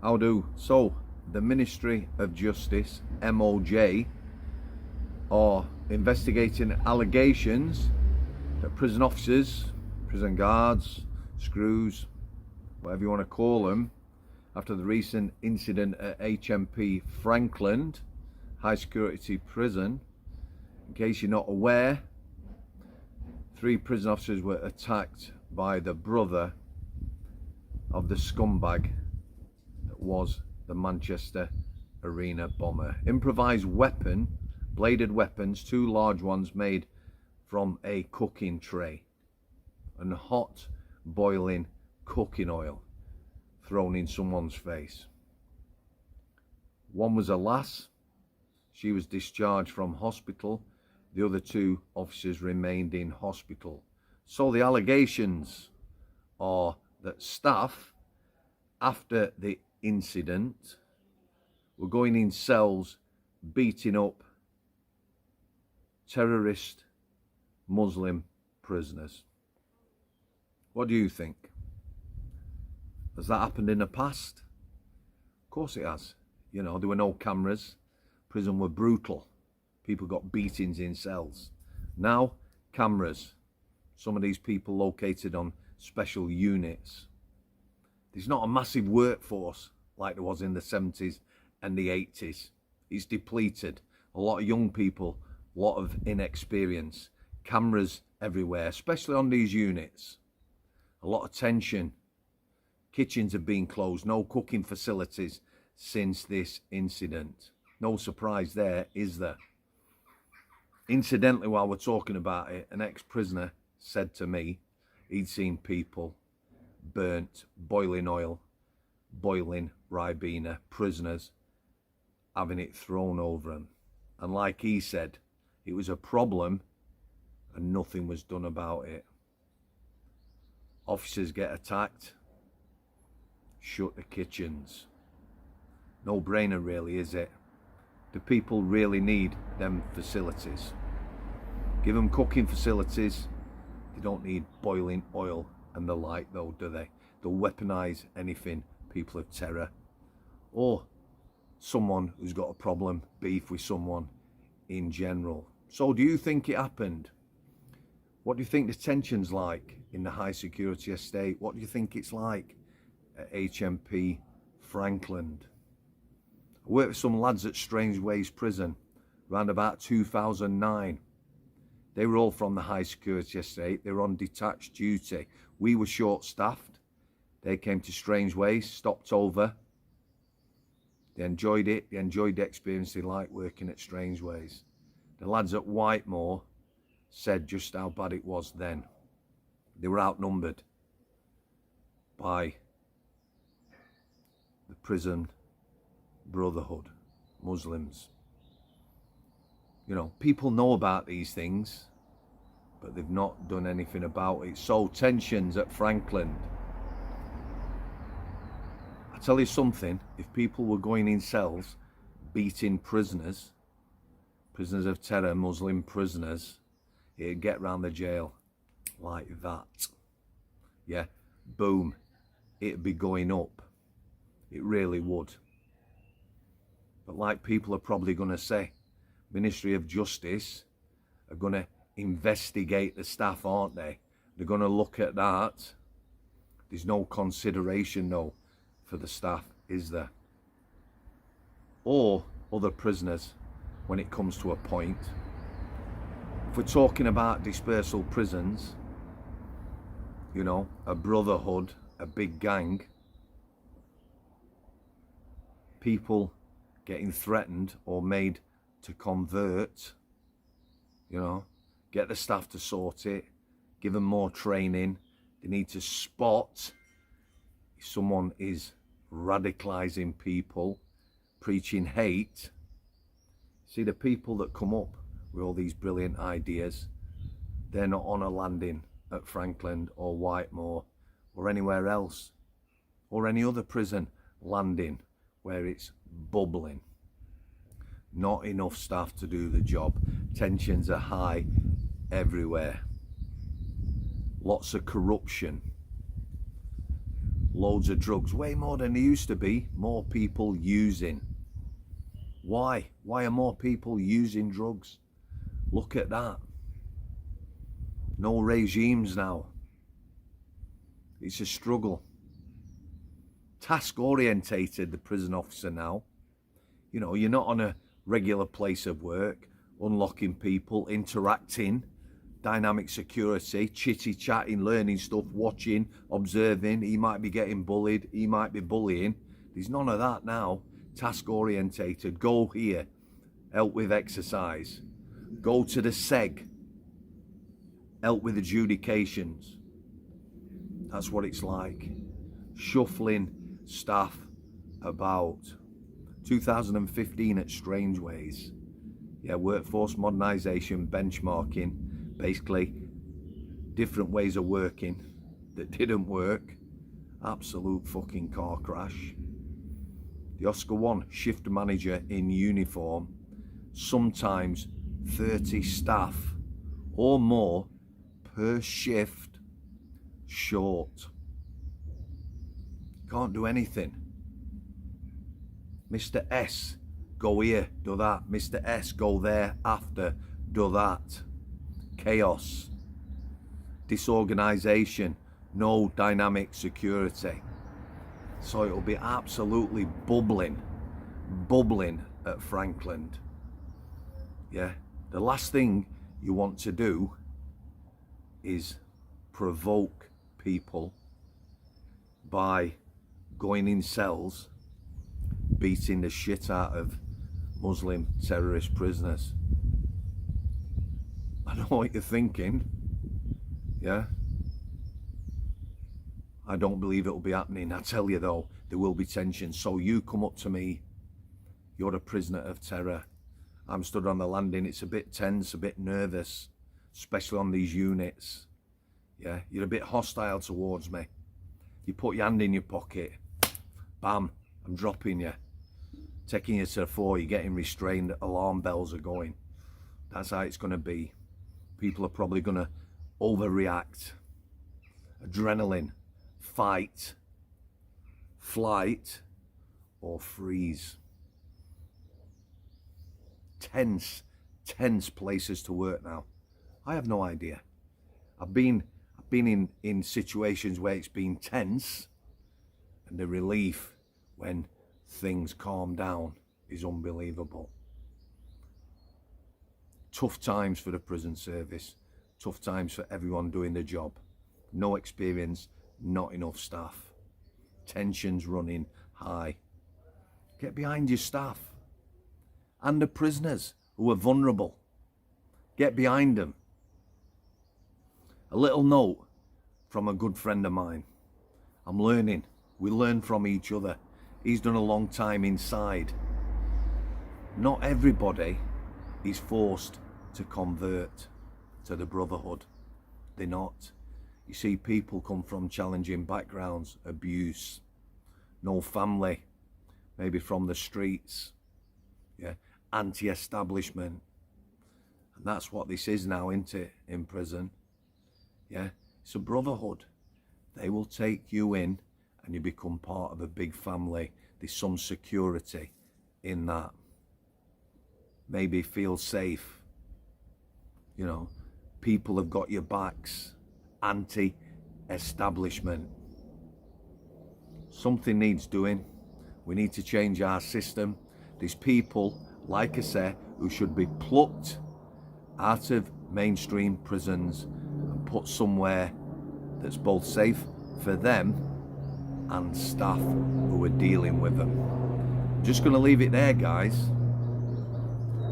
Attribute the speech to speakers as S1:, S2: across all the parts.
S1: How do? So, the Ministry of Justice, MOJ, are investigating allegations that prison officers, prison guards, screws, whatever you want to call them, after the recent incident at HMP Frankland, high security prison. In case you're not aware, 3 prison officers were attacked by the brother of the scumbag that was the Manchester Arena bomber. Improvised weapon, bladed weapons, 2 large ones made from a cooking tray, and hot boiling cooking oil thrown in someone's face. One was a lass. She was discharged from hospital. The other 2 officers remained in hospital. So the allegations are that staff, after the incident, were going in cells beating up terrorist Muslim prisoners. What do you think? Has that happened in the past? Of course it has. You know, there were no cameras. Prison were brutal. People got beatings in cells. Now, cameras. Some of these people located on special units. There's not a massive workforce like there was in the 70s and the 80s. It's depleted. A lot of young people, a lot of inexperience. Cameras everywhere, especially on these units. A lot of tension. Kitchens have been closed. No cooking facilities since this incident. No surprise there, is there? Incidentally, while we're talking about it, an ex-prisoner said to me he'd seen people burnt, boiling oil, boiling Ribena, prisoners having it thrown over them. And like he said, it was a problem and nothing was done about it. Officers get attacked, shut the kitchens. No brainer really, is it? Do people really need them facilities? Give them cooking facilities. They don't need boiling oil and the like though, do they? They'll weaponise anything, people of terror. Or someone who's got a problem, beef with someone in general. So do you think it happened? What do you think the tension's like in the high security estate? What do you think it's like at HMP Frankland? I worked with some lads at Strangeways prison around about 2009. They were all from the high security estate. They were on detached duty. We were short staffed. They came to Strangeways, stopped over. They enjoyed it. They enjoyed the experience. They liked working at Strangeways. The lads at Whitemore said just how bad it was then. They were outnumbered by the prison brotherhood, Muslims. You know, people know about these things, but they've not done anything about it. So tensions at Frankland. I tell you something, if people were going in cells beating prisoners of terror, Muslim prisoners, it'd get round the jail like that. Yeah, boom, it'd be going up. It really would. But like people are probably going to say, Ministry of Justice are going to investigate the staff, aren't they? They're going to look at that. There's no consideration, though, for the staff, is there? Or other prisoners, when it comes to a point. If we're talking about dispersal prisons, you know, a brotherhood, a big gang, people getting threatened or made to convert, you know, get the staff to sort it, give them more training. They need to spot if someone is radicalising people, preaching hate. See, the people that come up with all these brilliant ideas, they're not on a landing at Frankland or Whitemore or anywhere else, or any other prison landing where it's bubbling. Not enough staff to do the job. Tensions are high everywhere. Lots of corruption. loads of drugs, way more than there used to be. More people using. Why are more people using drugs? Look at that. No regimes now. It's a struggle. Task orientated, the prison officer now. You know, you're not on a regular place of work, unlocking people, interacting, dynamic security, chitty chatting, learning stuff, watching, observing. He might be getting bullied, he might be bullying. There's none of that now. Task orientated. Go here, help with exercise. Go to the seg, help with adjudications. That's what it's like. Shuffling staff about. 2015 at Strangeways. Yeah, workforce modernisation, benchmarking, basically different ways of working that didn't work. Absolute fucking car crash. The Oscar 1 shift manager in uniform, sometimes 30 staff or more per shift short. Can't do anything. Mr. S, go here, do that. Mr. S, go there after, do that. Chaos. Disorganisation. No dynamic security. So it'll be absolutely bubbling at Frankland. Yeah. The last thing you want to do is provoke people by going in cells, beating the shit out of Muslim terrorist prisoners. I know what you're thinking. Yeah. I don't believe it'll be happening. I tell you though, there will be tension. So you come up to me, you're a prisoner of terror. I'm stood on the landing, it's a bit tense, a bit nervous, especially on these units. Yeah, you're a bit hostile towards me. You put your hand in your pocket, bam, I'm dropping you. Taking you to the floor, you're getting restrained, alarm bells are going. That's how it's going to be. People are probably going to overreact. Adrenaline, fight, flight, or freeze. Tense places to work now. I have no idea. I've been in situations where it's been tense, and the relief when things calm down is unbelievable. Tough times for the prison service. Tough times for everyone doing the job. No experience, not enough staff. Tensions running high. Get behind your staff. And the prisoners who are vulnerable. Get behind them. A little note from a good friend of mine. I'm learning. We learn from each other. He's done a long time inside. Not everybody is forced to convert to the brotherhood. They're not. You see, people come from challenging backgrounds, abuse, no family, maybe from the streets, yeah, anti-establishment. And that's what this is now, isn't it, in prison? Yeah, it's a brotherhood. They will take you in and you become part of a big family. There's some security in that. Maybe feel safe. You know, people have got your backs. Anti-establishment. Something needs doing. We need to change our system. There's people, like I say, who should be plucked out of mainstream prisons and put somewhere that's both safe for them and staff who are dealing with them. I'm just going to leave it there, guys.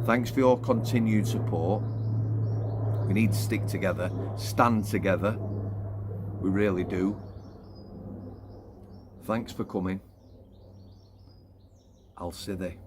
S1: Thanks for your continued support. We need to stick together, stand together. We really do. Thanks for coming. I'll see thee.